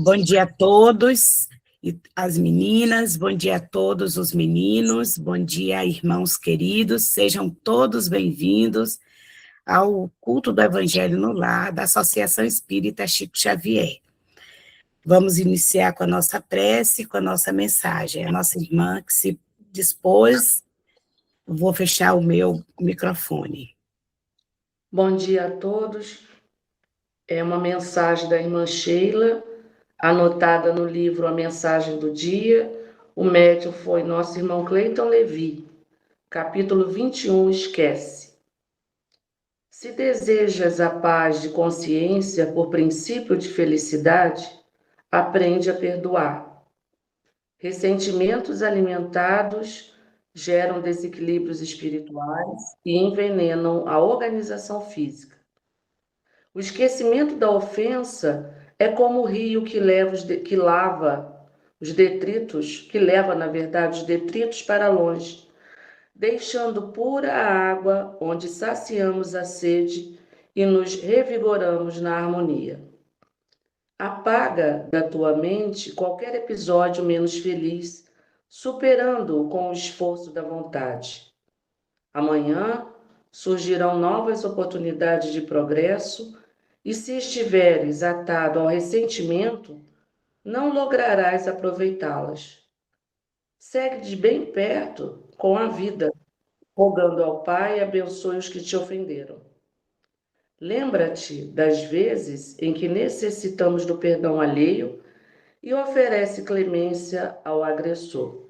Bom dia a todos e as meninas, bom dia a todos os meninos, bom dia, irmãos queridos, sejam todos bem-vindos ao culto do Evangelho no Lar da Associação Espírita Chico Xavier. Vamos iniciar com a nossa prece, com a nossa mensagem. A nossa irmã que se dispôs, vou fechar o meu microfone. Bom dia a todos. É uma mensagem da irmã Sheila, anotada no livro A Mensagem do Dia. O médium foi nosso irmão Cleiton Levi, capítulo 21, Esquece. Se desejas a paz de consciência por princípio de felicidade, aprende a perdoar. Ressentimentos alimentados geram desequilíbrios espirituais e envenenam a organização física. O esquecimento da ofensa é como o rio que lava os detritos, que leva, na verdade, os detritos para longe, deixando pura a água onde saciamos a sede e nos revigoramos na harmonia. Apaga da tua mente qualquer episódio menos feliz, superando-o com o esforço da vontade. Amanhã surgirão novas oportunidades de progresso. E se estiveres atado ao ressentimento, não lograrás aproveitá-las. Segue de bem perto com a vida, rogando ao Pai abençoe os que te ofenderam. Lembra-te das vezes em que necessitamos do perdão alheio e oferece clemência ao agressor.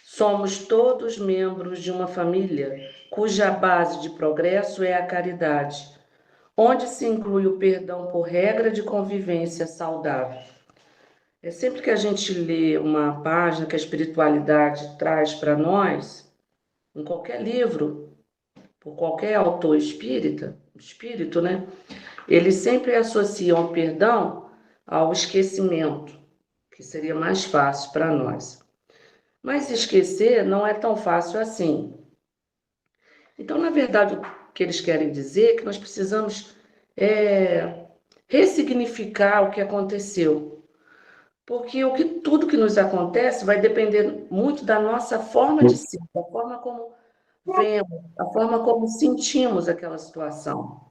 Somos todos membros de uma família cuja base de progresso é a caridade, onde se inclui o perdão por regra de convivência saudável. É sempre que a gente lê uma página que a espiritualidade traz para nós, em qualquer livro, por qualquer autor espírito, né? Eles sempre associam o perdão ao esquecimento, que seria mais fácil para nós. Mas esquecer não é tão fácil assim. Então, na verdade, o que eles querem dizer é que nós precisamos ressignificar o que aconteceu. Porque tudo que nos acontece vai depender muito da nossa forma de ser, da forma como vemos, da forma como sentimos aquela situação.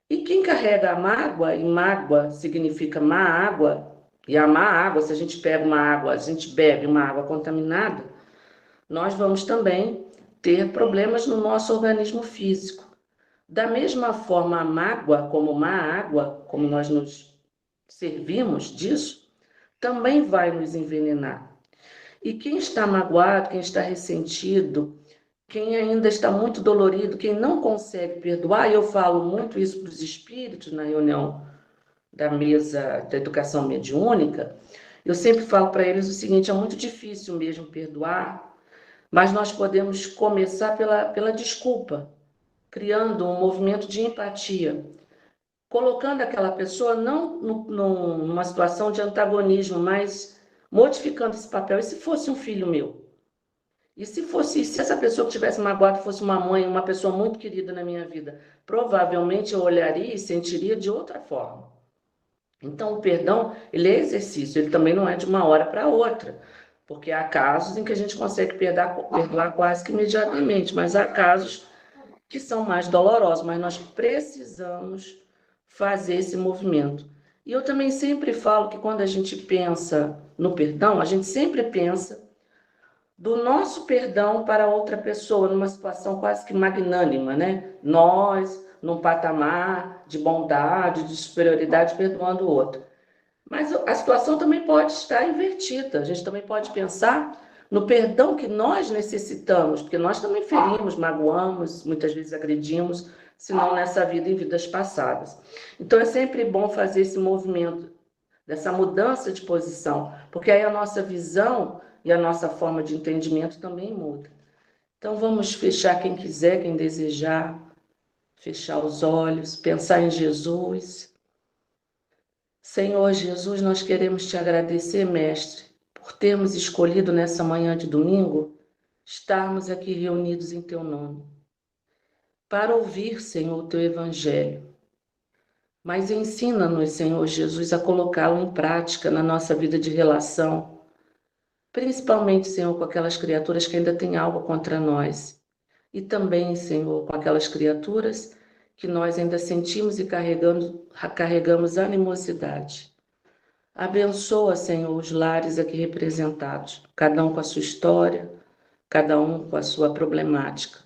E quem carrega a mágoa, e mágoa significa má água, e a má água, se a gente pega uma água, a gente bebe uma água contaminada, nós vamos também ter problemas no nosso organismo físico. Da mesma forma, a mágoa, como má água, como nós nos servimos disso, também vai nos envenenar. E quem está magoado, quem está ressentido, quem ainda está muito dolorido, quem não consegue perdoar, e eu falo muito isso para os espíritos na reunião da mesa da educação mediúnica, eu sempre falo para eles o seguinte: é muito difícil mesmo perdoar, mas nós podemos começar pela desculpa, criando um movimento de empatia, colocando aquela pessoa não numa situação de antagonismo, mas modificando esse papel. E se fosse um filho meu? E se essa pessoa que tivesse magoado fosse uma mãe, uma pessoa muito querida na minha vida, provavelmente eu olharia e sentiria de outra forma. Então, o perdão, ele é exercício, ele também não é de uma hora para outra, porque há casos em que a gente consegue perdoar quase que imediatamente, mas há casos que são mais dolorosos, mas nós precisamos fazer esse movimento. E eu também sempre falo que quando a gente pensa no perdão, a gente sempre pensa do nosso perdão para outra pessoa, numa situação quase que magnânima, né? Nós, num patamar de bondade, de superioridade, perdoando o outro. Mas a situação também pode estar invertida. A gente também pode pensar no perdão que nós necessitamos, porque nós também ferimos, magoamos, muitas vezes agredimos, se não nessa vida, em vidas passadas. Então é sempre bom fazer esse movimento, dessa mudança de posição, porque aí a nossa visão e a nossa forma de entendimento também muda. Então vamos fechar, quem quiser, quem desejar, fechar os olhos, pensar em Jesus. Senhor Jesus, nós queremos te agradecer, Mestre, por termos escolhido nessa manhã de domingo estarmos aqui reunidos em teu nome, para ouvir, Senhor, o teu evangelho. mas ensina-nos, Senhor Jesus, a colocá-lo em prática na nossa vida de relação, principalmente, Senhor, com aquelas criaturas que ainda têm algo contra nós, e também, Senhor, com aquelas criaturas que nós ainda sentimos e carregamos animosidade. Abençoa, Senhor, os lares aqui representados, cada um com a sua história, cada um com a sua problemática.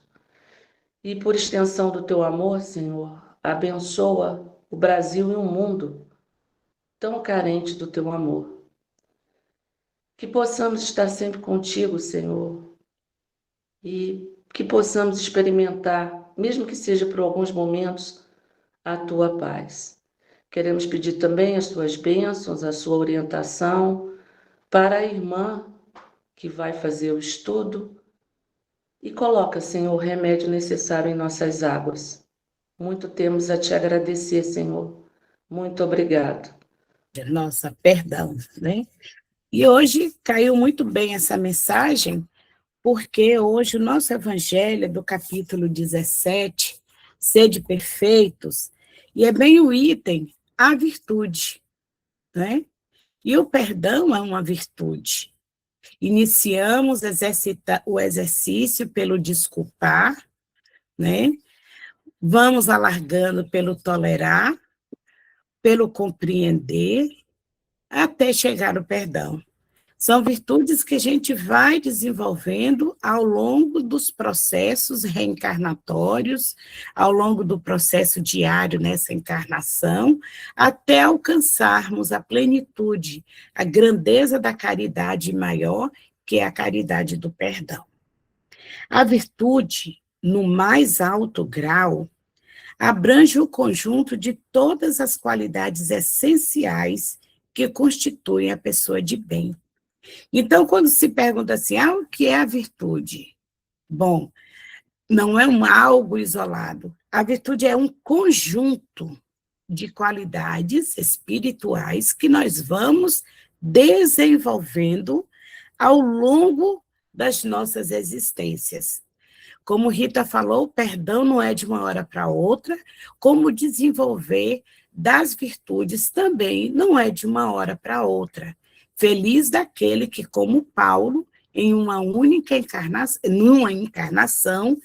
E por extensão do teu amor, Senhor, abençoa o Brasil e o mundo tão carente do teu amor. Que possamos estar sempre contigo, Senhor, e que possamos experimentar, mesmo que seja por alguns momentos, a tua paz. Queremos pedir também as tuas bênçãos, a sua orientação para a irmã que vai fazer o estudo e coloca, Senhor, o remédio necessário em nossas águas. Muito temos a te agradecer, Senhor. Muito obrigado. Nossa, perdão, né? E hoje caiu muito bem essa mensagem, porque hoje o nosso evangelho é do capítulo 17, sede perfeitos, e é bem o item, a virtude, né? E o perdão é uma virtude. Iniciamos o exercício pelo desculpar, né? Vamos alargando pelo tolerar, pelo compreender, até chegar ao perdão. São virtudes que a gente vai desenvolvendo ao longo dos processos reencarnatórios, ao longo do processo diário nessa encarnação, até alcançarmos a plenitude, a grandeza da caridade maior, que é a caridade do perdão. A virtude, no mais alto grau, abrange o conjunto de todas as qualidades essenciais que constituem a pessoa de bem. Então, quando se pergunta assim, o que é a virtude? Bom, não é algo isolado. A virtude é um conjunto de qualidades espirituais que nós vamos desenvolvendo ao longo das nossas existências. Como Rita falou, o perdão não é de uma hora para outra, como desenvolver das virtudes também não é de uma hora para outra. Feliz daquele que, como Paulo, em uma única encarnação,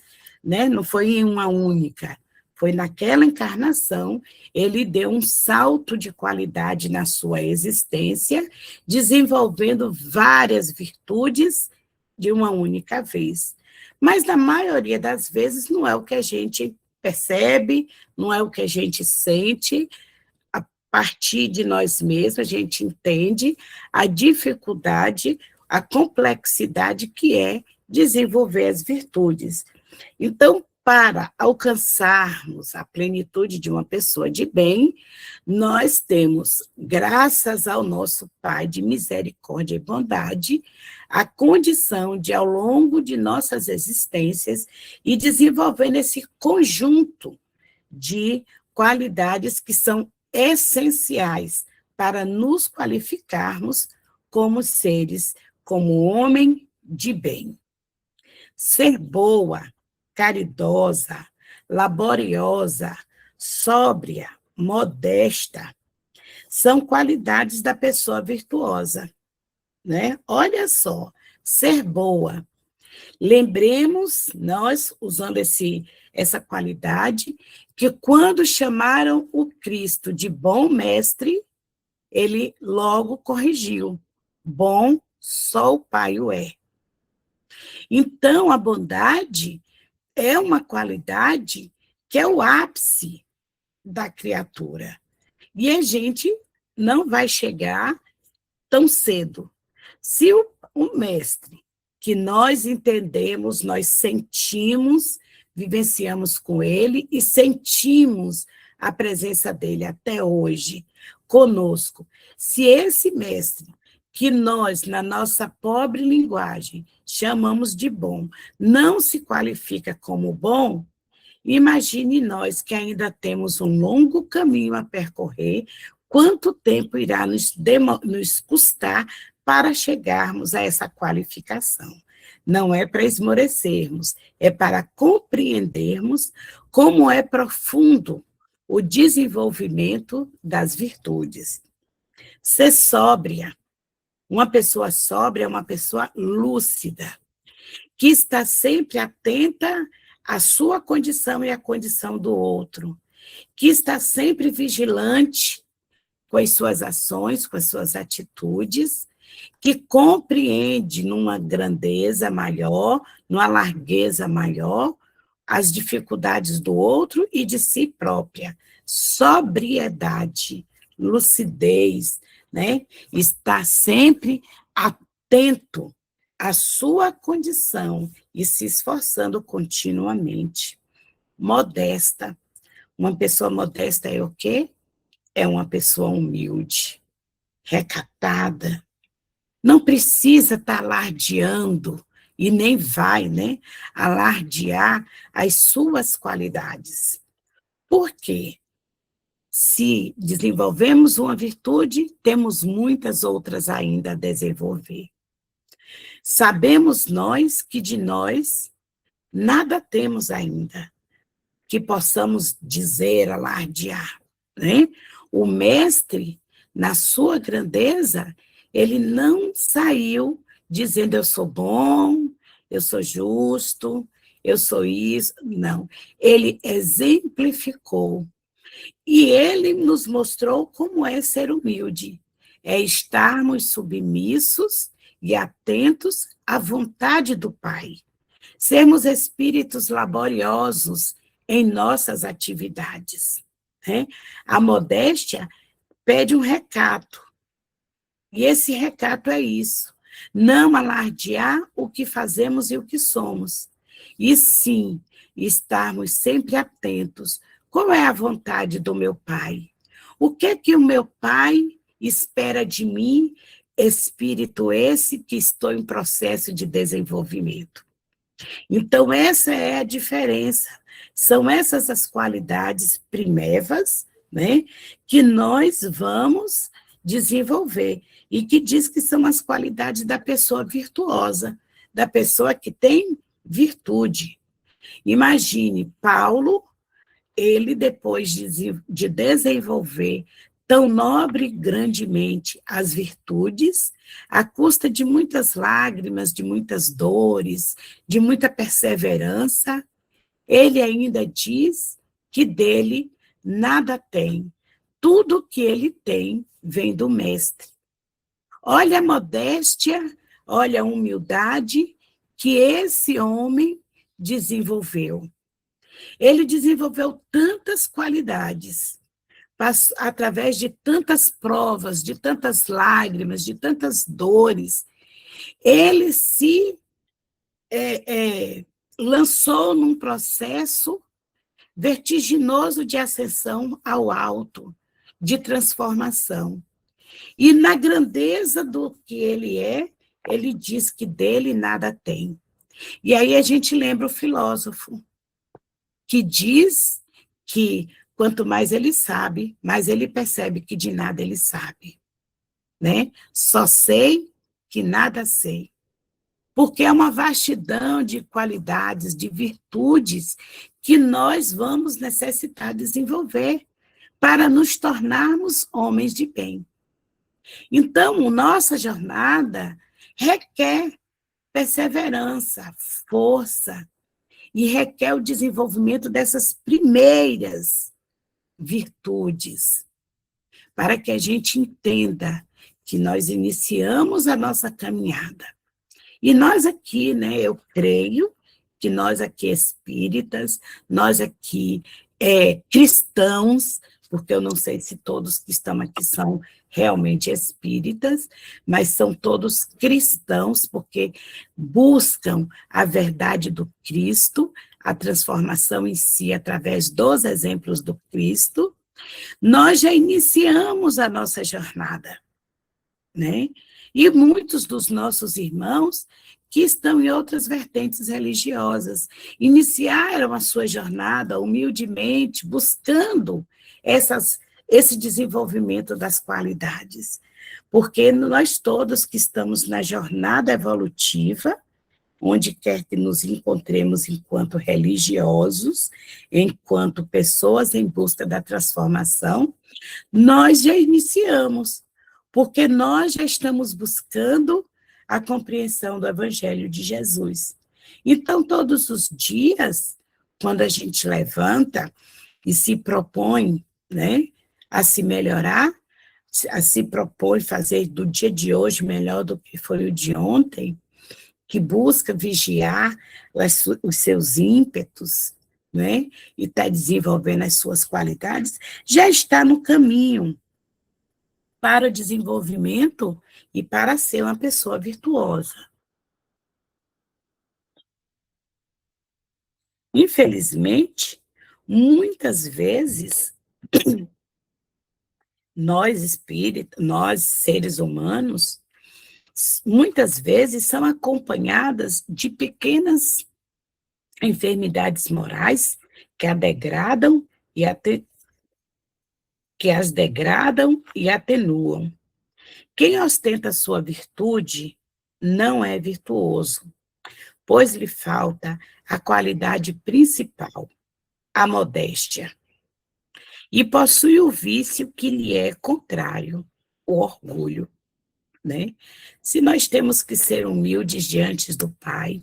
né, não foi em uma única, foi naquela encarnação, ele deu um salto de qualidade na sua existência, desenvolvendo várias virtudes de uma única vez. Mas, na maioria das vezes, não é o que a gente percebe, não é o que a gente sente. A partir de nós mesmos, a gente entende a dificuldade, a complexidade que é desenvolver as virtudes. Então, para alcançarmos a plenitude de uma pessoa de bem, nós temos, graças ao nosso Pai de misericórdia e bondade, a condição de, ao longo de nossas existências, ir desenvolvendo esse conjunto de qualidades que são essenciais para nos qualificarmos como seres, como homem de bem. Ser boa, caridosa, laboriosa, sóbria, modesta, são qualidades da pessoa virtuosa, né? Olha só, ser boa. Lembremos, nós, usando essa qualidade, que quando chamaram o Cristo de bom mestre, ele logo corrigiu. Bom, só o Pai o é. Então, a bondade é uma qualidade que é o ápice da criatura. E a gente não vai chegar tão cedo. Se o mestre que nós entendemos, nós sentimos, vivenciamos com ele e sentimos a presença dele até hoje conosco, se esse mestre que nós, na nossa pobre linguagem, chamamos de bom, não se qualifica como bom, imagine nós que ainda temos um longo caminho a percorrer, quanto tempo irá nos custar para chegarmos a essa qualificação. Não é para esmorecermos, é para compreendermos como é profundo o desenvolvimento das virtudes. Ser sóbria. Uma pessoa sóbria é uma pessoa lúcida, que está sempre atenta à sua condição e à condição do outro, que está sempre vigilante com as suas ações, com as suas atitudes, que compreende numa grandeza maior, numa largueza maior, as dificuldades do outro e de si própria. Sobriedade, lucidez, né? Estar sempre atento à sua condição e se esforçando continuamente. Modesta. Uma pessoa modesta é o quê? É uma pessoa humilde, recatada, não precisa estar alardeando, e nem vai, né, alardear as suas qualidades. Por quê? Se desenvolvemos uma virtude, temos muitas outras ainda a desenvolver. Sabemos nós que de nós nada temos ainda, que possamos dizer, alardear, né? O mestre, na sua grandeza, ele não saiu dizendo eu sou bom, eu sou justo, eu sou isso, não. Ele exemplificou. E ele nos mostrou como é ser humilde, é estarmos submissos e atentos à vontade do Pai. Sermos espíritos laboriosos em nossas atividades, né? A modéstia pede um recato, e esse recato é isso: não alardear o que fazemos e o que somos, e sim estarmos sempre atentos. Qual é a vontade do meu Pai? O que o meu Pai espera de mim, espírito esse que estou em processo de desenvolvimento? Então, essa é a diferença. São essas as qualidades primevas, né, que nós vamos desenvolver, e que diz que são as qualidades da pessoa virtuosa, da pessoa que tem virtude. Imagine, Paulo, ele, depois de desenvolver tão nobre e grandemente as virtudes, à custa de muitas lágrimas, de muitas dores, de muita perseverança, ele ainda diz que dele nada tem. Tudo que ele tem vem do Mestre. Olha a modéstia, olha a humildade que esse homem desenvolveu. Ele desenvolveu tantas qualidades, através de tantas provas, de tantas lágrimas, de tantas dores. Ele se lançou num processo vertiginoso de ascensão ao alto, de transformação. E na grandeza do que ele é, ele diz que dele nada tem. E aí a gente lembra o filósofo, que diz que quanto mais ele sabe, mais ele percebe que de nada ele sabe, né? Só sei que nada sei. Porque é uma vastidão de qualidades, de virtudes que nós vamos necessitar desenvolver para nos tornarmos homens de bem. Então, nossa jornada requer perseverança, força, e requer o desenvolvimento dessas primeiras virtudes, para que a gente entenda que nós iniciamos a nossa caminhada. E nós aqui, né, eu creio que nós aqui espíritas, nós aqui cristãos, porque eu não sei se todos que estão aqui são realmente espíritas, mas são todos cristãos, porque buscam a verdade do Cristo, a transformação em si através dos exemplos do Cristo. Nós já iniciamos a nossa jornada, né? E muitos dos nossos irmãos que estão em outras vertentes religiosas iniciaram a sua jornada humildemente, buscando esse desenvolvimento das qualidades. Porque nós todos que estamos na jornada evolutiva, onde quer que nos encontremos enquanto religiosos, enquanto pessoas em busca da transformação, nós já iniciamos, porque nós já estamos buscando a compreensão do Evangelho de Jesus. Então, todos os dias, quando a gente levanta e se propõe, né, a se melhorar, a se propõe fazer do dia de hoje melhor do que foi o de ontem, que busca vigiar os seus ímpetos, né, e está desenvolvendo as suas qualidades, já está no caminho para o desenvolvimento e para ser uma pessoa virtuosa. Infelizmente, muitas vezes, nós espíritas, nós seres humanos, muitas vezes são acompanhadas de pequenas enfermidades morais que a degradam e que as degradam e atenuam. Quem ostenta sua virtude não é virtuoso, pois lhe falta a qualidade principal, a modéstia, e possui o vício que lhe é contrário, o orgulho, né? Se nós temos que ser humildes diante do Pai,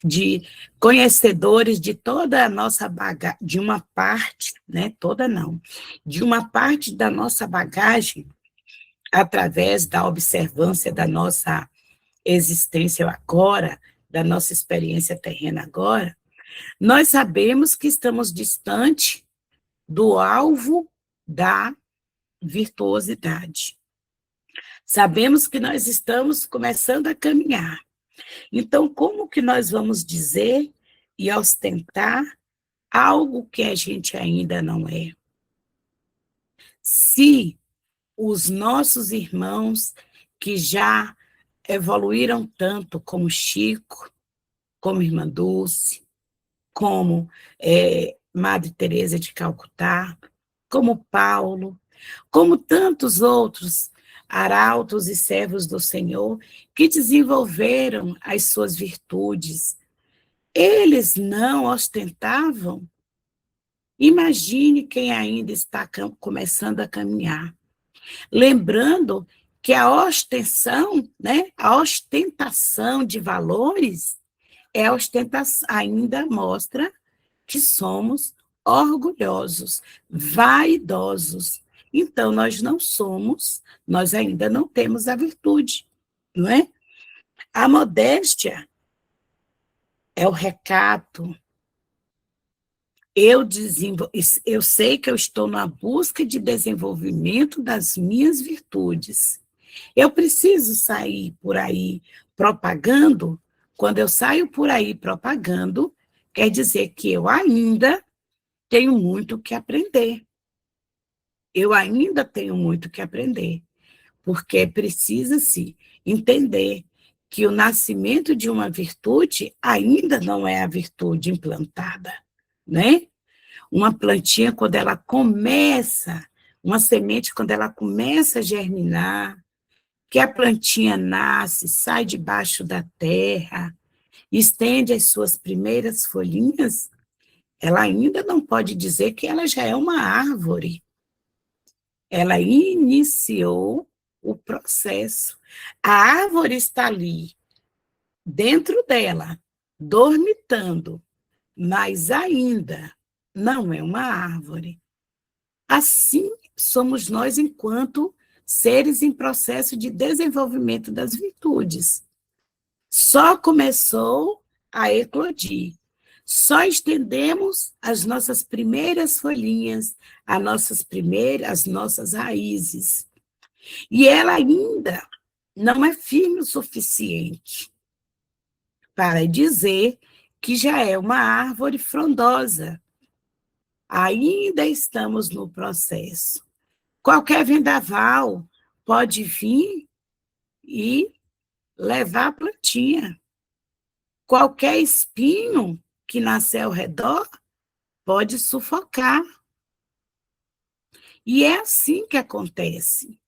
de conhecedores de toda a nossa bagagem, de uma parte, né? Toda não, de uma parte da nossa bagagem, através da observância da nossa existência agora, da nossa experiência terrena agora, nós sabemos que estamos distante do alvo da virtuosidade. Sabemos que nós estamos começando a caminhar. Então, como que nós vamos dizer e ostentar algo que a gente ainda não é? Se os nossos irmãos que já evoluíram tanto, como Chico, como Irmã Dulce, como Madre Teresa de Calcutá, como Paulo, como tantos outros arautos e servos do Senhor que desenvolveram as suas virtudes. Eles não ostentavam. Imagine quem ainda está começando a caminhar. Lembrando que a ostentação, né, a ostentação de valores ainda mostra que somos orgulhosos, vaidosos. Então, nós ainda não temos a virtude, não é? A modéstia é o recato. Eu sei que eu estou na busca de desenvolvimento das minhas virtudes. Eu preciso sair por aí propagando. Quando eu saio por aí propagando, quer dizer que eu ainda tenho muito que aprender. Eu ainda tenho muito que aprender, porque precisa-se entender que o nascimento de uma virtude ainda não é a virtude implantada, né? Uma plantinha, quando ela começa, uma semente, quando ela começa a germinar, que a plantinha nasce, sai debaixo da terra, estende as suas primeiras folhinhas, ela ainda não pode dizer que ela já é uma árvore. Ela iniciou o processo. A árvore está ali, dentro dela, dormitando, mas ainda não é uma árvore. Assim somos nós enquanto seres em processo de desenvolvimento das virtudes. Só começou a eclodir. Só estendemos as nossas primeiras folhinhas, as nossas raízes. E ela ainda não é firme o suficiente para dizer que já é uma árvore frondosa. Ainda estamos no processo. Qualquer vendaval pode vir e levar a plantinha. Qualquer espinho que nascer ao redor pode sufocar. E é assim que acontece.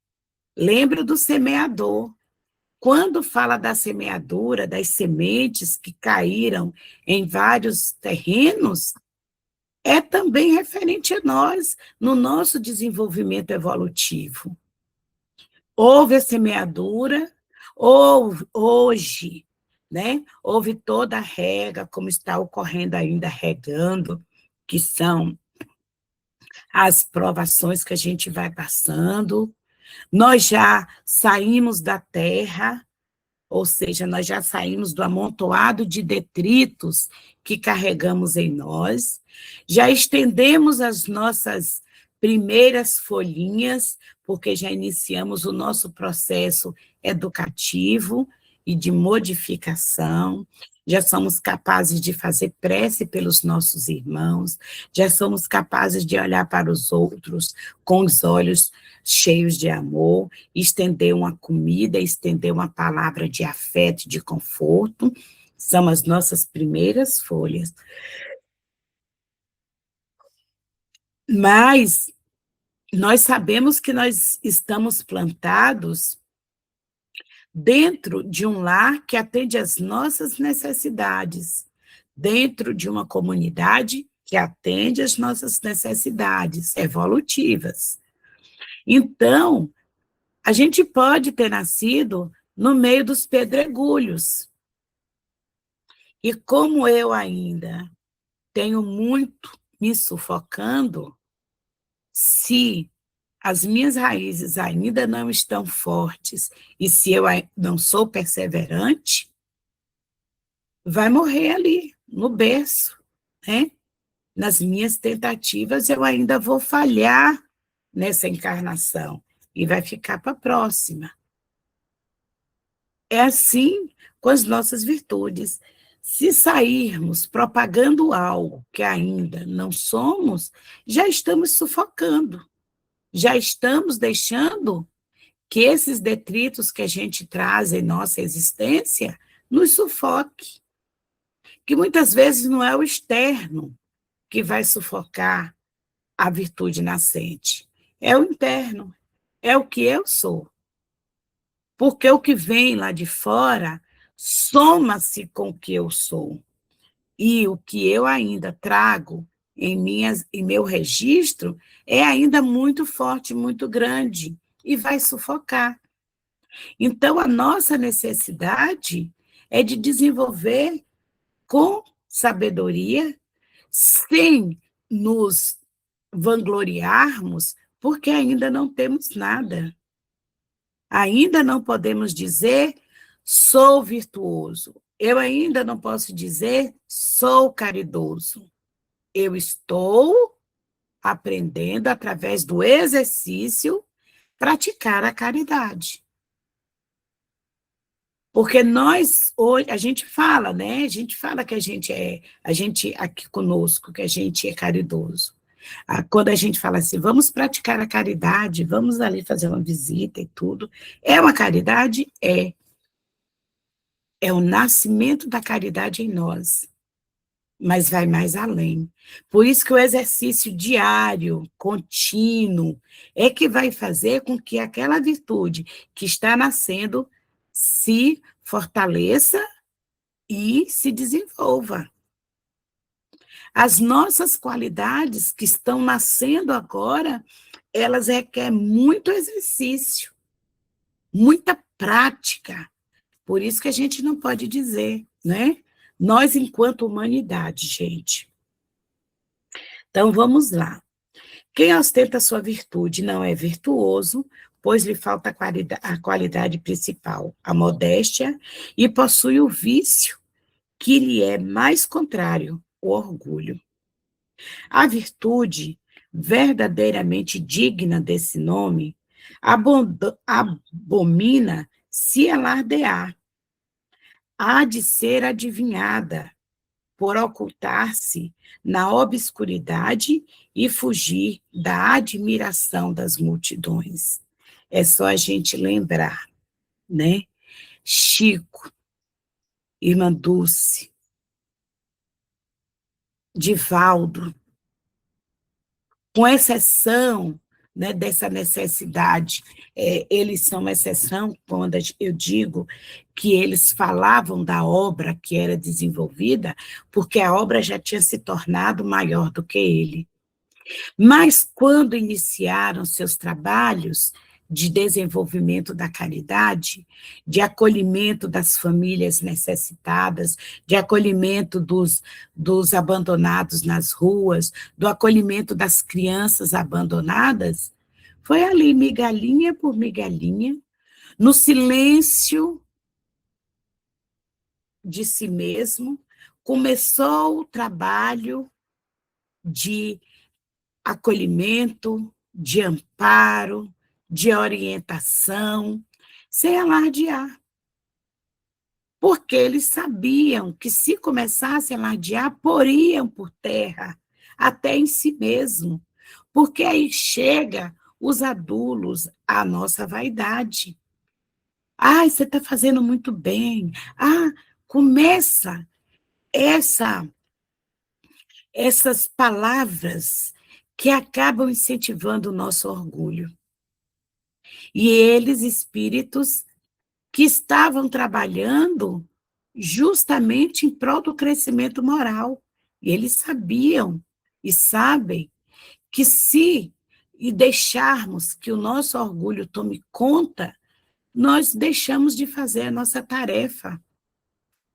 Lembra do semeador. Quando fala da semeadura, das sementes que caíram em vários terrenos, é também referente a nós, no nosso desenvolvimento evolutivo. Houve a semeadura, hoje, né? Houve toda a rega, como está ocorrendo ainda regando, que são as provações que a gente vai passando. Nós já saímos da terra, ou seja, nós já saímos do amontoado de detritos que carregamos em nós, já estendemos as nossas primeiras folhinhas, porque já iniciamos o nosso processo educativo e de modificação, já somos capazes de fazer prece pelos nossos irmãos, já somos capazes de olhar para os outros com os olhos cheios de amor, estender uma comida, estender uma palavra de afeto, de conforto, são as nossas primeiras folhas. Mas nós sabemos que nós estamos plantados dentro de um lar que atende às nossas necessidades, dentro de uma comunidade que atende às nossas necessidades evolutivas. Então, a gente pode ter nascido no meio dos pedregulhos. E como eu ainda tenho muito me sufocando, se as minhas raízes ainda não estão fortes e se eu não sou perseverante, vai morrer ali, no berço, né? Nas minhas tentativas, eu ainda vou falhar nessa encarnação e vai ficar para a próxima. É assim com as nossas virtudes. Se sairmos propagando algo que ainda não somos, já estamos sufocando, já estamos deixando que esses detritos que a gente traz em nossa existência nos sufoque, que muitas vezes não é o externo que vai sufocar a virtude nascente, é o interno, é o que eu sou. Porque o que vem lá de fora soma-se com o que eu sou. E o que eu ainda trago em meu registro é ainda muito forte, muito grande, e vai sufocar. Então, a nossa necessidade é de desenvolver com sabedoria, sem nos vangloriarmos, porque ainda não temos nada. Ainda não podemos dizer, sou virtuoso. Eu ainda não posso dizer, sou caridoso. Eu estou aprendendo, através do exercício, praticar a caridade. Porque nós, hoje, a gente fala, né? A gente fala que a gente aqui conosco, que a gente é caridoso. Quando a gente fala assim, vamos praticar a caridade, vamos ali fazer uma visita e tudo, é uma caridade? É. É o nascimento da caridade em nós, mas vai mais além. Por isso que o exercício diário, contínuo, é que vai fazer com que aquela virtude que está nascendo se fortaleça e se desenvolva. As nossas qualidades que estão nascendo agora, elas requerem muito exercício, muita prática. Por isso que a gente não pode dizer, né? Nós, enquanto humanidade, gente. Então, vamos lá. Quem ostenta a sua virtude não é virtuoso, pois lhe falta a qualidade principal, a modéstia, e possui o vício que lhe é mais contrário, o orgulho. A virtude, verdadeiramente digna desse nome, abomina se alardear, há de ser adivinhada, por ocultar-se na obscuridade e fugir da admiração das multidões. É só a gente lembrar, né? Chico, Irmã Dulce, Divaldo, com exceção né, dessa necessidade. Eles são exceção quando eu digo que eles falavam da obra que era desenvolvida, porque a obra já tinha se tornado maior do que ele. Mas quando iniciaram seus trabalhos de desenvolvimento da caridade, de acolhimento das famílias necessitadas, de acolhimento dos abandonados nas ruas, do acolhimento das crianças abandonadas, foi ali, migalhinha por migalhinha, no silêncio de si mesmo, começou o trabalho de acolhimento, de amparo, de orientação, sem alardear. Porque eles sabiam que, se começassem a alardear, poriam por terra, até em si mesmo. Porque aí chega os adulos à nossa vaidade. Ah, você está fazendo muito bem. Ah, começa essas palavras que acabam incentivando o nosso orgulho. E eles, espíritos que estavam trabalhando justamente em prol do crescimento moral. E eles sabiam e sabem que, se e deixarmos que o nosso orgulho tome conta, nós deixamos de fazer a nossa tarefa,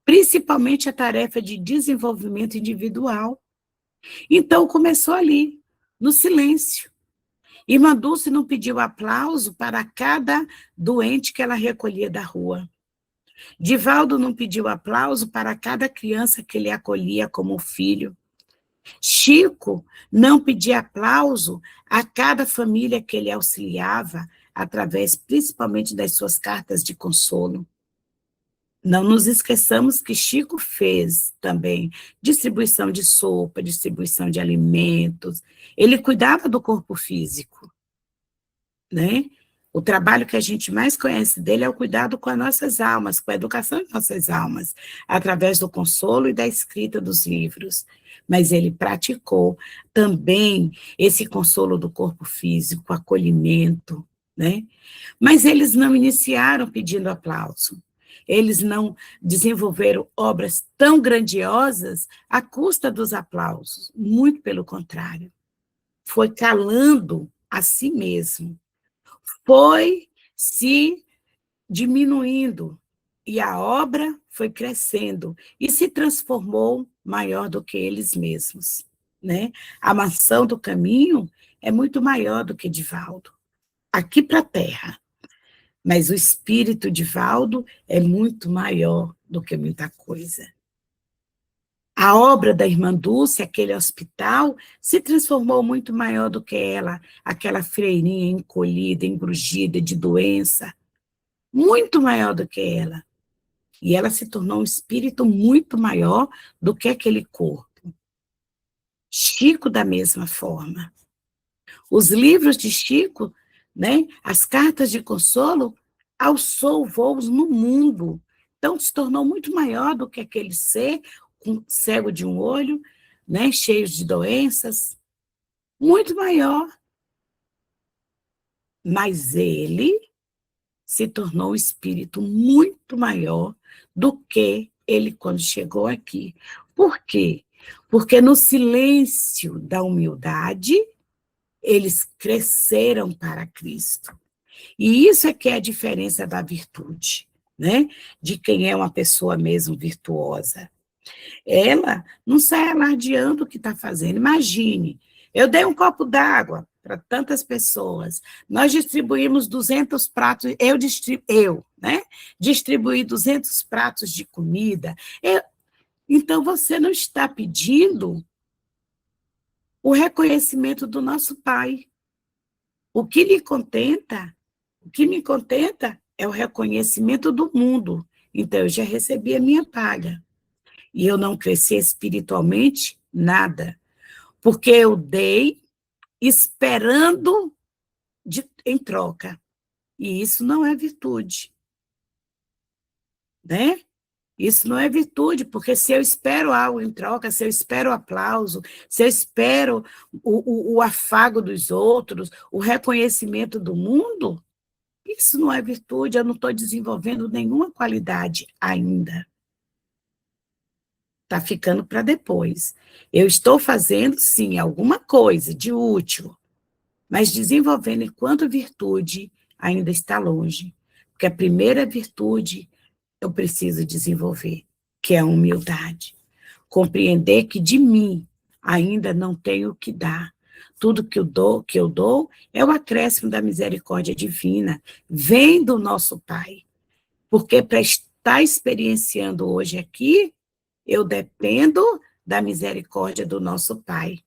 principalmente a tarefa de desenvolvimento individual. Então, começou ali, no silêncio. Irmã Dulce não pediu aplauso para cada doente que ela recolhia da rua. Divaldo não pediu aplauso para cada criança que ele acolhia como filho. Chico não pedia aplauso a cada família que ele auxiliava, através principalmente das suas cartas de consolo. Não nos esqueçamos que Chico fez também distribuição de sopa, distribuição de alimentos. Ele cuidava do corpo físico, né? O trabalho que a gente mais conhece dele é o cuidado com as nossas almas, com a educação de nossas almas, através do consolo e da escrita dos livros. Mas ele praticou também esse consolo do corpo físico, acolhimento, né? Mas eles não iniciaram pedindo aplauso. Eles não desenvolveram obras tão grandiosas à custa dos aplausos. Muito pelo contrário. Foi calando a si mesmo. Foi se diminuindo, e a obra foi crescendo e se transformou maior do que eles mesmos, né? A mansão do caminho é muito maior do que Divaldo, aqui para a Terra, mas o espírito de Divaldo é muito maior do que muita coisa. A obra da irmã Dulce, aquele hospital, se transformou muito maior do que ela, aquela freirinha encolhida, embrugida de doença, muito maior do que ela. E ela se tornou um espírito muito maior do que aquele corpo. Chico, da mesma forma. Os livros de Chico, né, as cartas de consolo, alçou voos no mundo. Então, se tornou muito maior do que aquele ser cego de um olho, né, cheio de doenças, muito maior. Mas ele se tornou um espírito muito maior do que ele quando chegou aqui. Por quê? Porque no silêncio da humildade, eles cresceram para Cristo. E isso é que é a diferença da virtude, né? De quem é uma pessoa mesmo virtuosa. Ela não sai alardeando o que está fazendo. Imagine, eu dei um copo d'água para tantas pessoas, nós distribuímos 200 pratos, né? Distribuí 200 pratos de comida. Então, você não está pedindo o reconhecimento do nosso Pai. O que me contenta é o reconhecimento do mundo. Então, eu já recebi a minha paga. E eu não cresci espiritualmente nada, porque eu dei esperando em troca. E isso não é virtude, né? Isso não é virtude, porque se eu espero algo em troca, se eu espero aplauso, se eu espero o afago dos outros, o reconhecimento do mundo, isso não é virtude, eu não estou desenvolvendo nenhuma qualidade ainda. Está ficando para depois. Eu estou fazendo, sim, alguma coisa de útil, mas desenvolvendo enquanto virtude ainda está longe. Porque a primeira virtude eu preciso desenvolver, que é a humildade. Compreender que de mim ainda não tenho o que dar. Tudo que eu dou é o acréscimo da misericórdia divina, vem do nosso Pai. Porque para estar experienciando hoje aqui, eu dependo da misericórdia do nosso Pai.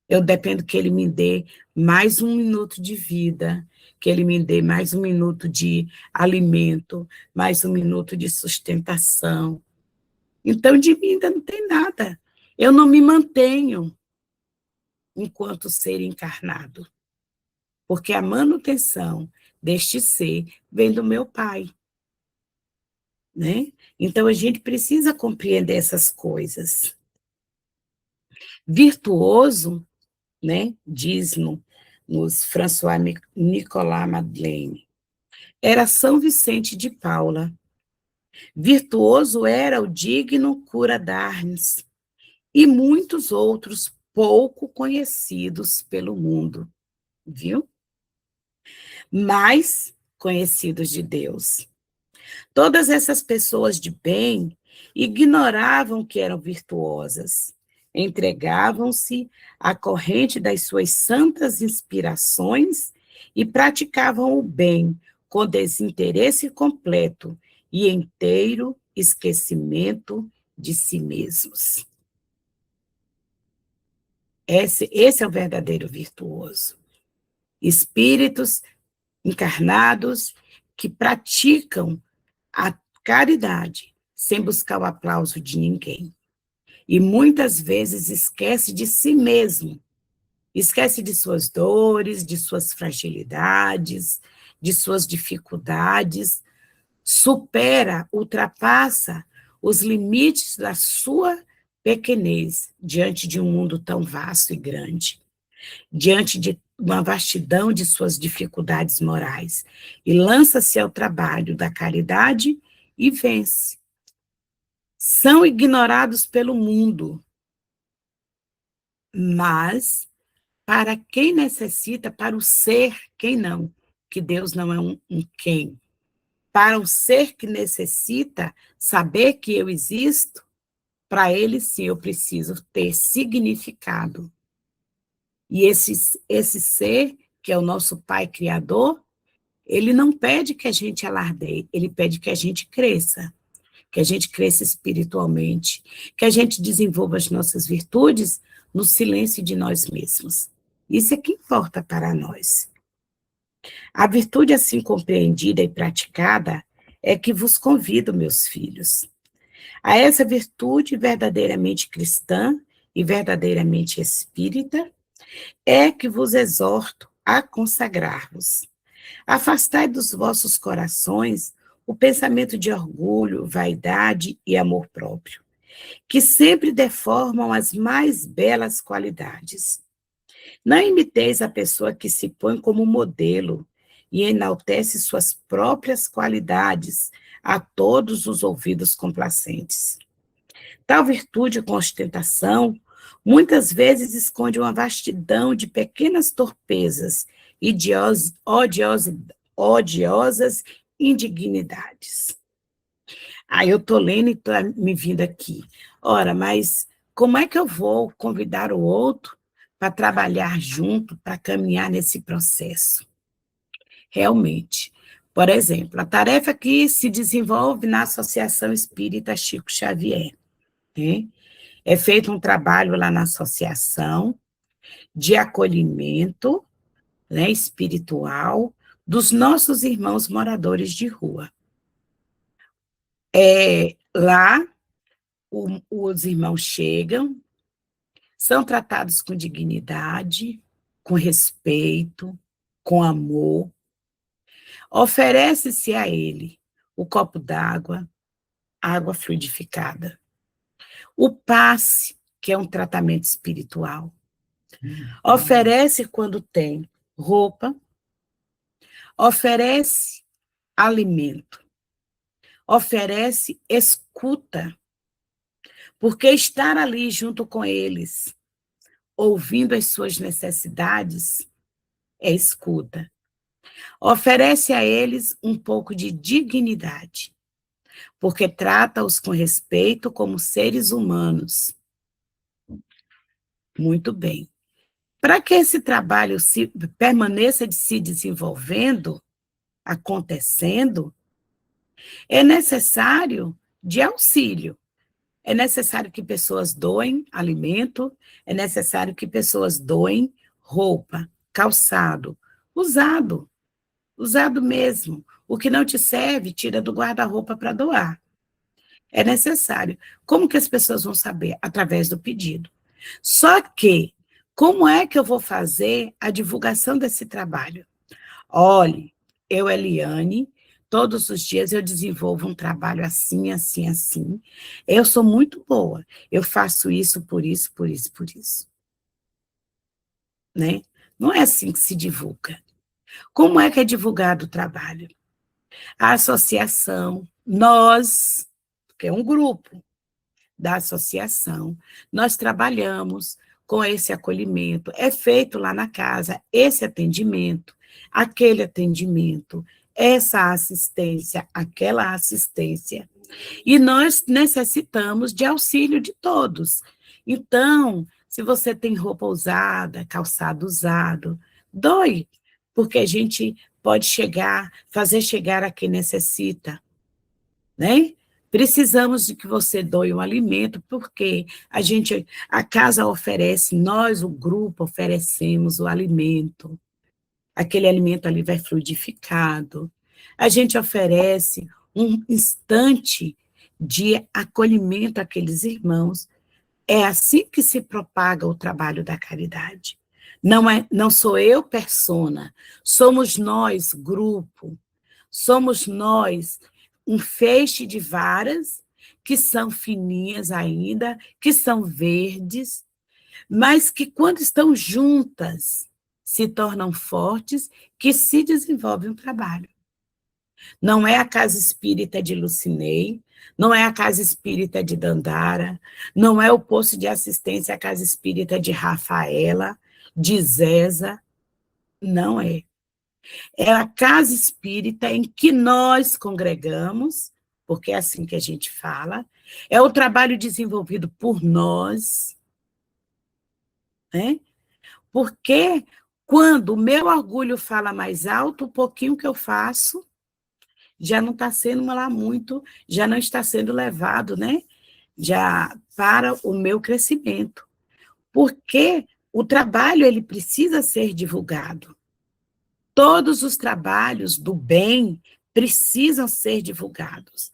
Eu dependo que Ele me dê mais um minuto de vida, que Ele me dê mais um minuto de alimento, mais um minuto de sustentação. Então, de mim ainda não tem nada. Eu não me mantenho enquanto ser encarnado, porque a manutenção deste ser vem do meu Pai, né? Então, a gente precisa compreender essas coisas. Virtuoso, né, diz nos François Nicolas Madeleine, era São Vicente de Paula. Virtuoso era o digno cura d'Arnes e muitos outros pouco conhecidos pelo mundo, viu? Mais conhecidos de Deus. Todas essas pessoas de bem ignoravam que eram virtuosas, entregavam-se à corrente das suas santas inspirações e praticavam o bem com desinteresse completo e inteiro esquecimento de si mesmos. Esse é o verdadeiro virtuoso. Espíritos encarnados que praticam a caridade sem buscar o aplauso de ninguém. E muitas vezes esquece de si mesmo, esquece de suas dores, de suas fragilidades, de suas dificuldades, supera, ultrapassa os limites da sua pequenez diante de um mundo tão vasto e grande, diante de uma vastidão de suas dificuldades morais, e lança-se ao trabalho da caridade e vence. São ignorados pelo mundo, mas para quem necessita, para o ser, quem não, que Deus não é um quem, para o ser que necessita saber que eu existo, para ele sim eu preciso ter significado. E esse ser, que é o nosso Pai Criador, ele não pede que a gente alardeie, ele pede que a gente cresça espiritualmente, que a gente desenvolva as nossas virtudes no silêncio de nós mesmos. Isso é que importa para nós. A virtude assim compreendida e praticada é que vos convido, meus filhos, a essa virtude verdadeiramente cristã e verdadeiramente espírita, é que vos exorto a consagrar-vos. Afastai dos vossos corações o pensamento de orgulho, vaidade e amor próprio, que sempre deformam as mais belas qualidades. Não imiteis a pessoa que se põe como modelo e enaltece suas próprias qualidades a todos os ouvidos complacentes. Tal virtude com ostentação muitas vezes esconde uma vastidão de pequenas torpezas e de odiosas indignidades. Aí eu estou lendo e estou me vindo aqui. Ora, mas como é que eu vou convidar o outro para trabalhar junto, para caminhar nesse processo? Realmente. Por exemplo, a tarefa que se desenvolve na Associação Espírita Chico Xavier, né? É feito um trabalho lá na associação de acolhimento, né, espiritual dos nossos irmãos moradores de rua. Lá, os irmãos chegam, são tratados com dignidade, com respeito, com amor. Oferece-se a ele o copo d'água, água fluidificada. O passe, que é um tratamento espiritual. Oferece quando tem roupa, oferece alimento, oferece escuta, porque estar ali junto com eles, ouvindo as suas necessidades, é escuta. Oferece a eles um pouco de dignidade, porque trata-os com respeito como seres humanos. Muito bem. Para que esse trabalho permaneça de se desenvolvendo, acontecendo, é necessário de auxílio. É necessário que pessoas doem alimento, é necessário que pessoas doem roupa, calçado, usado mesmo. O que não te serve, tira do guarda-roupa para doar. É necessário. Como que as pessoas vão saber? Através do pedido. Só que, como é que eu vou fazer a divulgação desse trabalho? Olhe, eu, Eliane, todos os dias eu desenvolvo um trabalho assim, assim, assim. Eu sou muito boa. Eu faço isso, por isso, por isso, por isso. Né? Não é assim que se divulga. Como é que é divulgado o trabalho? A associação, nós, que é um grupo da associação, nós trabalhamos com esse acolhimento. É feito lá na casa esse atendimento, aquele atendimento, essa assistência, aquela assistência. E nós necessitamos de auxílio de todos. Então, se você tem roupa usada, calçado usado, doe, porque a gente pode fazer chegar a quem necessita, né? Precisamos de que você doe um alimento, porque a casa oferece, nós, o grupo, oferecemos o alimento. Aquele alimento ali vai fluidificado. A gente oferece um instante de acolhimento àqueles irmãos. É assim que se propaga o trabalho da caridade. Não sou eu, persona, somos nós, grupo, somos nós, um feixe de varas, que são fininhas ainda, que são verdes, mas que quando estão juntas, se tornam fortes, que se desenvolve um trabalho. Não é a casa espírita de Lucinei, não é a casa espírita de Dandara, não é o posto de assistência à casa espírita de Rafaela, de Zésa, não é. É a casa espírita em que nós congregamos, porque é assim que a gente fala, é o trabalho desenvolvido por nós, né? Porque quando o meu orgulho fala mais alto, o pouquinho que eu faço já não está sendo lá muito, já não está sendo levado, né? Já para o meu crescimento. Porque o trabalho ele precisa ser divulgado. Todos os trabalhos do bem precisam ser divulgados,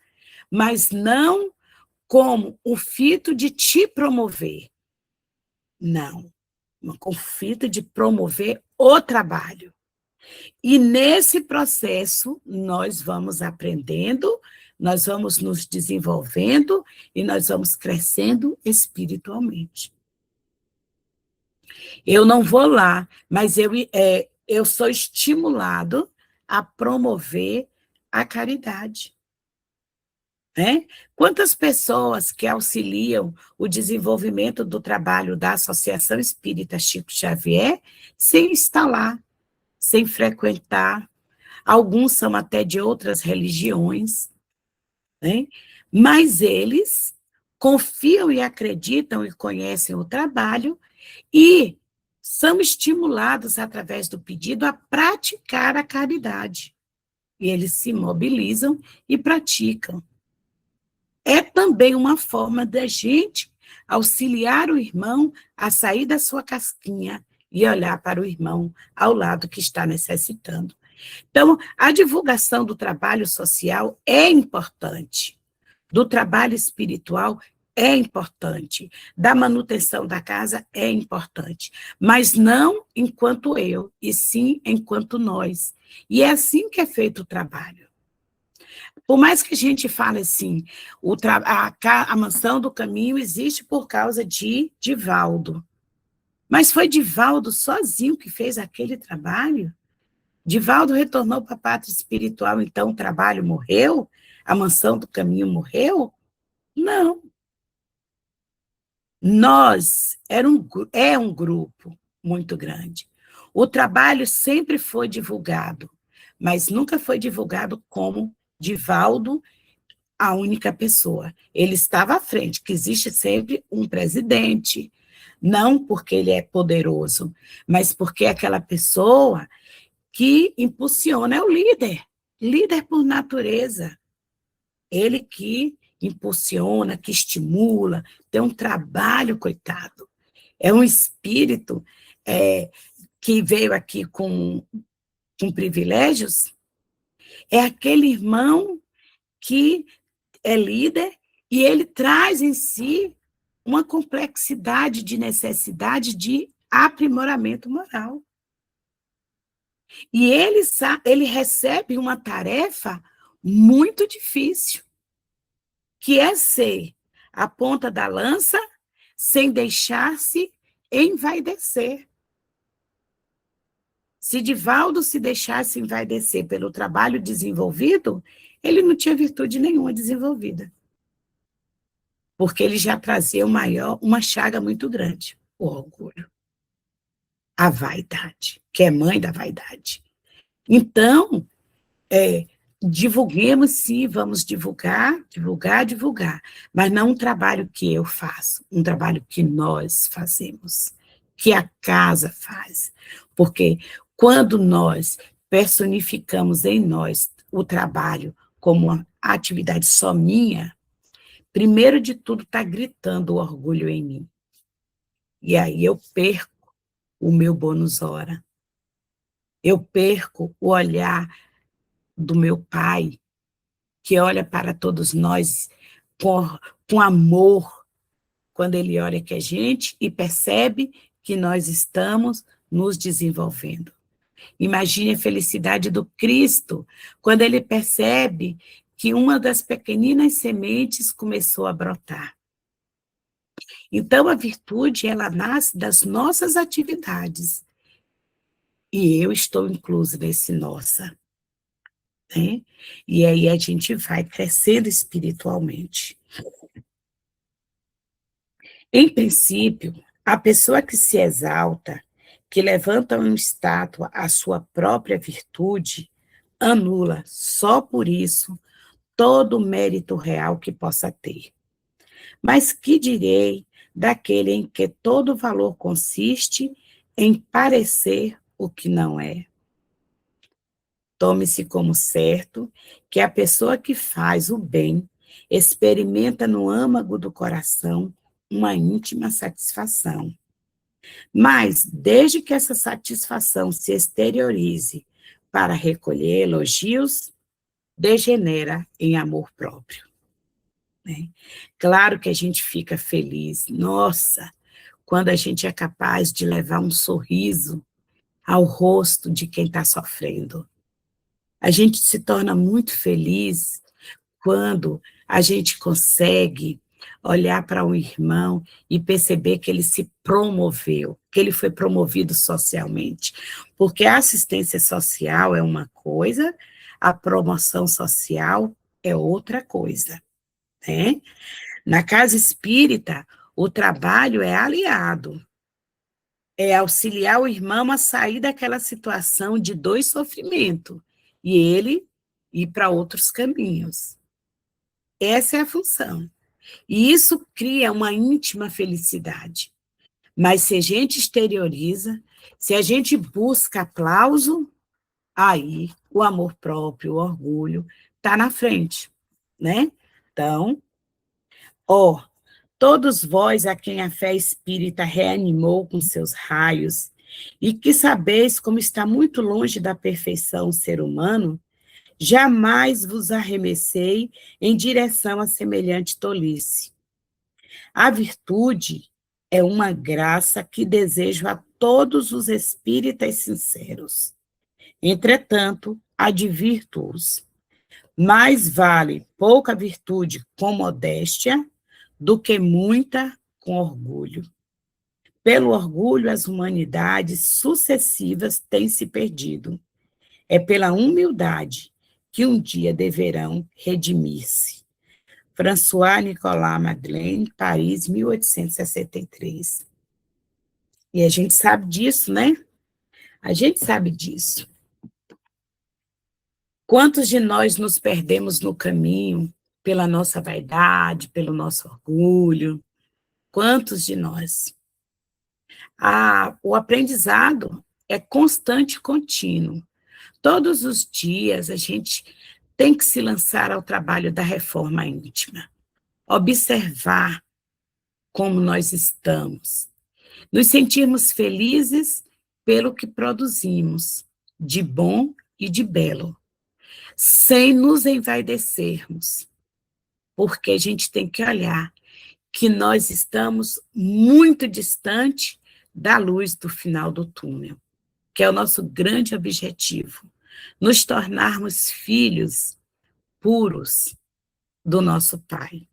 mas não como o fito de te promover. Não, com o fito de promover o trabalho. E nesse processo, nós vamos aprendendo, nós vamos nos desenvolvendo e nós vamos crescendo espiritualmente. Eu não vou lá, mas eu sou estimulado a promover a caridade. Né? Quantas pessoas que auxiliam o desenvolvimento do trabalho da Associação Espírita Chico Xavier sem estar lá, sem frequentar, alguns são até de outras religiões, né? Mas eles confiam e acreditam e conhecem o trabalho e são estimulados através do pedido a praticar a caridade. E eles se mobilizam e praticam. É também uma forma da gente auxiliar o irmão a sair da sua casquinha e olhar para o irmão ao lado que está necessitando. Então, a divulgação do trabalho social é importante, do trabalho espiritual é importante, da manutenção da casa é importante, mas não enquanto eu, e sim enquanto nós. E é assim que é feito o trabalho. Por mais que a gente fale assim, a Mansão do Caminho existe por causa de Divaldo. Mas foi Divaldo sozinho que fez aquele trabalho? Divaldo retornou para a pátria espiritual, então o trabalho morreu? A Mansão do Caminho morreu? Não. Nós, é um grupo muito grande. O trabalho sempre foi divulgado, mas nunca foi divulgado como Divaldo, a única pessoa. Ele estava à frente, que existe sempre um presidente, não porque ele é poderoso, mas porque é aquela pessoa que impulsiona, é o líder, líder por natureza. Ele que impulsiona, que estimula, tem um trabalho, coitado. É um espírito que veio aqui com privilégios, é aquele irmão que é líder e ele traz em si uma complexidade de necessidade de aprimoramento moral. E ele recebe uma tarefa muito difícil, que é ser a ponta da lança sem deixar-se envaidecer. Se Divaldo se deixasse envaidecer pelo trabalho desenvolvido, ele não tinha virtude nenhuma desenvolvida, porque ele já trazia uma chaga muito grande, o orgulho, a vaidade, que é mãe da vaidade. Então, divulguemos sim, vamos divulgar, divulgar, divulgar, mas não um trabalho que eu faço, um trabalho que nós fazemos, que a casa faz, porque quando nós personificamos em nós o trabalho como uma atividade só minha, primeiro de tudo está gritando o orgulho em mim, e aí eu perco o meu bônus hora, eu perco o olhar do meu pai, que olha para todos nós com amor, quando ele olha que a gente e percebe que nós estamos nos desenvolvendo. Imagine a felicidade do Cristo, quando ele percebe que uma das pequeninas sementes começou a brotar. Então, a virtude, ela nasce das nossas atividades. E eu estou inclusa nesse nossa. Né? E aí a gente vai crescendo espiritualmente. Em princípio, a pessoa que se exalta, que levanta uma estátua à sua própria virtude, anula, só por isso, todo o mérito real que possa ter. Mas que direi daquele em que todo valor consiste em parecer o que não é? Tome-se como certo que a pessoa que faz o bem experimenta no âmago do coração uma íntima satisfação. Mas, desde que essa satisfação se exteriorize para recolher elogios, degenera em amor próprio. Né? Claro que a gente fica feliz, nossa, quando a gente é capaz de levar um sorriso ao rosto de quem está sofrendo. A gente se torna muito feliz quando a gente consegue olhar para um irmão e perceber que ele se promoveu, que ele foi promovido socialmente. Porque a assistência social é uma coisa, a promoção social é outra coisa. Né? Na casa espírita, o trabalho é aliado, é auxiliar o irmão a sair daquela situação de dor e sofrimento, e ele ir para outros caminhos. Essa é a função. E isso cria uma íntima felicidade. Mas se a gente exterioriza, se a gente busca aplauso, aí o amor próprio, o orgulho, está na frente, né? Então, todos vós a quem a fé espírita reanimou com seus raios, e que sabeis como está muito longe da perfeição o ser humano, jamais vos arremessei em direção a semelhante tolice. A virtude é uma graça que desejo a todos os espíritas sinceros. Entretanto, advirto-os, Mais vale pouca virtude com modéstia do que muita com orgulho. Pelo orgulho, as humanidades sucessivas têm se perdido. É pela humildade que um dia deverão redimir-se. François Nicolas Madeleine, Paris, 1863. E a gente sabe disso, né? A gente sabe disso. Quantos de nós nos perdemos no caminho pela nossa vaidade, pelo nosso orgulho? Quantos de nós? O aprendizado é constante e contínuo. Todos os dias a gente tem que se lançar ao trabalho da reforma íntima, observar como nós estamos, nos sentirmos felizes pelo que produzimos, de bom e de belo, sem nos envaidecermos, porque a gente tem que olhar que nós estamos muito distante da luz do final do túnel, que é o nosso grande objetivo, nos tornarmos filhos puros do nosso Pai.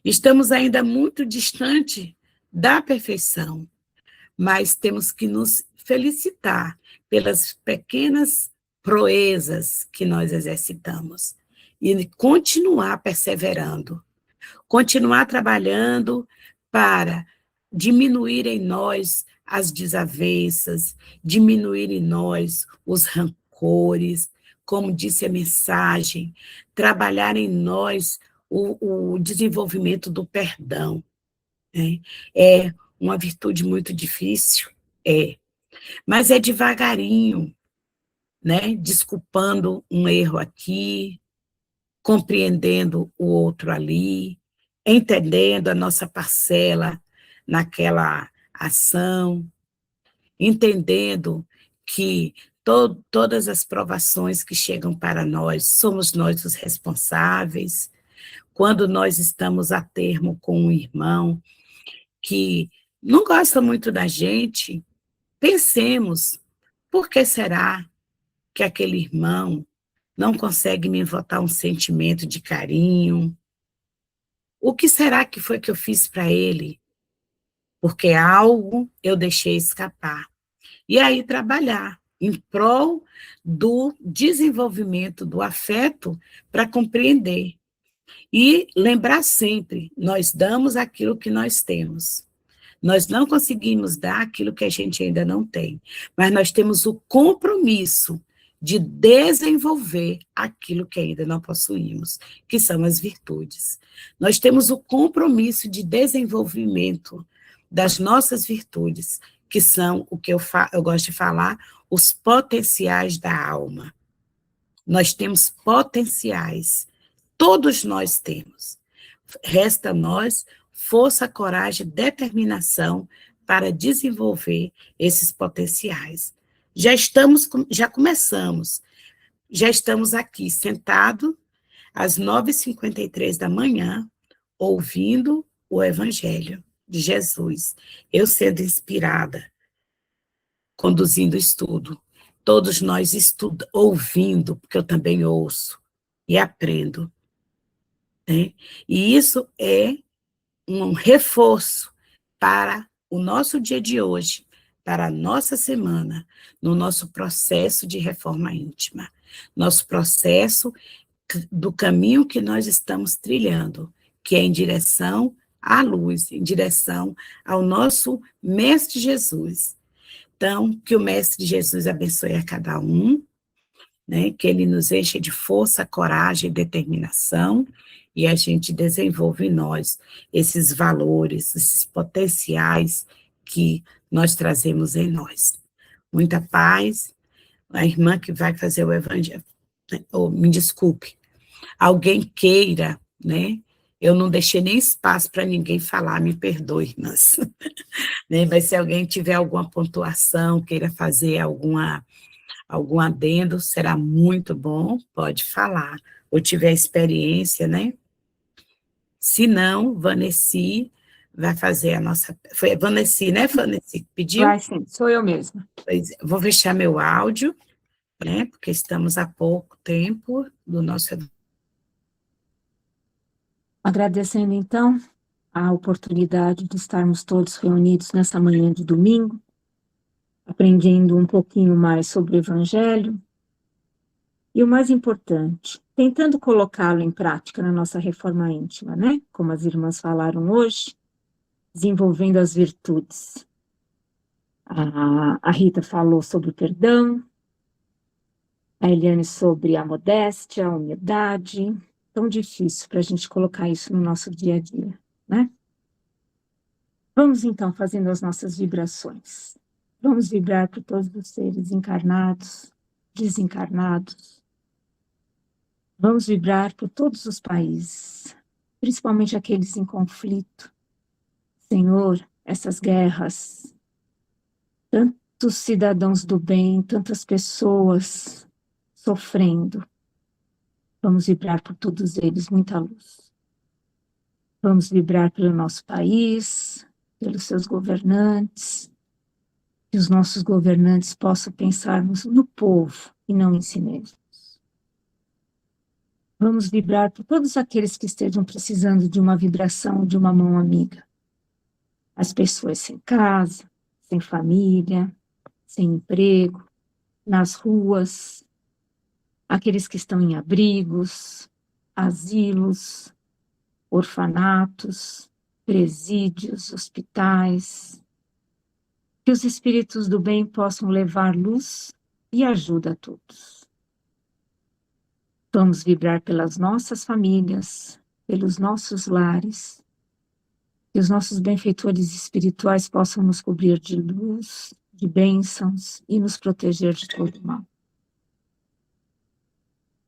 Estamos ainda muito distante da perfeição, mas temos que nos felicitar pelas pequenas proezas que nós exercitamos e continuar perseverando, continuar trabalhando para diminuir em nós as desavenças, diminuir em nós os rancores, como disse a mensagem, trabalhar em nós o desenvolvimento do perdão, né? É uma virtude muito difícil, mas é devagarinho, né? Desculpando um erro aqui, compreendendo o outro ali, entendendo a nossa parcela naquela ação, entendendo que todas as provações que chegam para nós, somos nós os responsáveis. Quando nós estamos a termo com um irmão que não gosta muito da gente, pensemos, por que será que aquele irmão não consegue me votar um sentimento de carinho? O que será que foi que eu fiz para ele? Porque algo eu deixei escapar. E aí trabalhar em prol do desenvolvimento do afeto para compreender. E lembrar sempre, nós damos aquilo que nós temos. Nós não conseguimos dar aquilo que a gente ainda não tem, mas nós temos o compromisso de desenvolver aquilo que ainda não possuímos, que são as virtudes. Nós temos o compromisso de desenvolvimento das nossas virtudes, que são o que eu gosto de falar, os potenciais da alma. Nós temos potenciais, todos nós temos. Resta a nós força, coragem, determinação para desenvolver esses potenciais. Já começamos, já estamos aqui sentados às 9h53 da manhã, ouvindo o Evangelho de Jesus, eu sendo inspirada, conduzindo o estudo, todos nós ouvindo, porque eu também ouço e aprendo, né? E isso é um reforço para o nosso dia de hoje, para a nossa semana, no nosso processo de reforma íntima, nosso processo do caminho que nós estamos trilhando, que é em direção à luz, em direção ao nosso Mestre Jesus. Então, que o Mestre Jesus abençoe a cada um, né, que ele nos enche de força, coragem e determinação, e a gente desenvolve em nós esses valores, esses potenciais que nós trazemos em nós. Muita paz. A irmã que vai fazer o evangelho, me desculpe, alguém queira, né? Eu não deixei nem espaço para ninguém falar, me perdoe, irmãs. Né? Mas se alguém tiver alguma pontuação, queira fazer algum adendo, será muito bom, pode falar. Ou tiver experiência, né? Se não, Vanessa vai fazer a nossa... Foi a Vanessa, né, Vanessa, que pediu? Vai sim, sou eu mesma. Vou fechar meu áudio, né, porque estamos há pouco tempo do nosso Agradecendo, então, a oportunidade de estarmos todos reunidos nessa manhã de domingo, aprendendo um pouquinho mais sobre o Evangelho, e o mais importante, tentando colocá-lo em prática na nossa reforma íntima, né? Como as irmãs falaram hoje, desenvolvendo as virtudes. A Rita falou sobre o perdão, a Eliane sobre a modéstia, a humildade. Tão difícil para a gente colocar isso no nosso dia a dia, né? Vamos, então, fazendo as nossas vibrações. Vamos vibrar por todos os seres encarnados, desencarnados. Vamos vibrar por todos os países, principalmente aqueles em conflito. Senhor, essas guerras, tantos cidadãos do bem, tantas pessoas sofrendo. Vamos vibrar por todos eles, muita luz. Vamos vibrar pelo nosso país, pelos seus governantes, que os nossos governantes possam pensarmos no povo e não em si mesmos. Vamos vibrar por todos aqueles que estejam precisando de uma vibração, de uma mão amiga. As pessoas sem casa, sem família, sem emprego, nas ruas, aqueles que estão em abrigos, asilos, orfanatos, presídios, hospitais. Que os espíritos do bem possam levar luz e ajuda a todos. Vamos vibrar pelas nossas famílias, pelos nossos lares, que os nossos benfeitores espirituais possam nos cobrir de luz, de bênçãos e nos proteger de todo mal.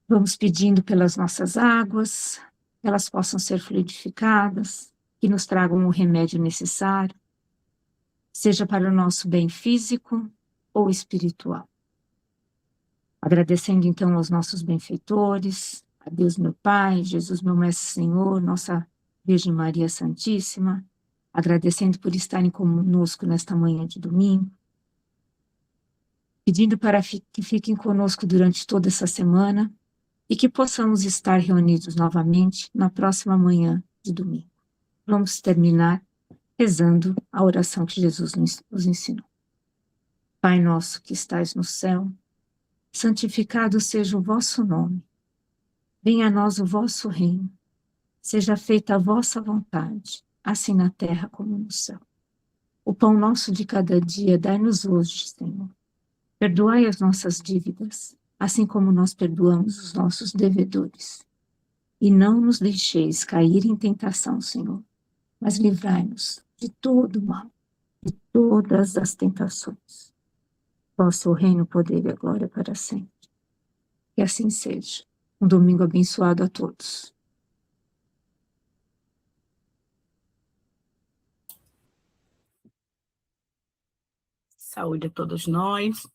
Vamos pedindo pelas nossas águas, que elas possam ser fluidificadas, que nos tragam o remédio necessário, seja para o nosso bem físico ou espiritual. Agradecendo então aos nossos benfeitores, a Deus meu Pai, Jesus meu Mestre Senhor, nossa Virgem Maria Santíssima, agradecendo por estarem conosco nesta manhã de domingo, pedindo para que fiquem conosco durante toda essa semana e que possamos estar reunidos novamente na próxima manhã de domingo. Vamos terminar rezando a oração que Jesus nos ensinou. Pai nosso que estais no céu, santificado seja o vosso nome. Venha a nós o vosso reino. Seja feita a vossa vontade, assim na terra como no céu. O pão nosso de cada dia dai-nos hoje, Senhor. Perdoai as nossas dívidas, assim como nós perdoamos os nossos devedores. E não nos deixeis cair em tentação, Senhor, mas livrai-nos de todo o mal, de todas as tentações. Vosso reino, poder e a glória para sempre. Que assim seja. Um domingo abençoado a todos. Saúde a todos nós.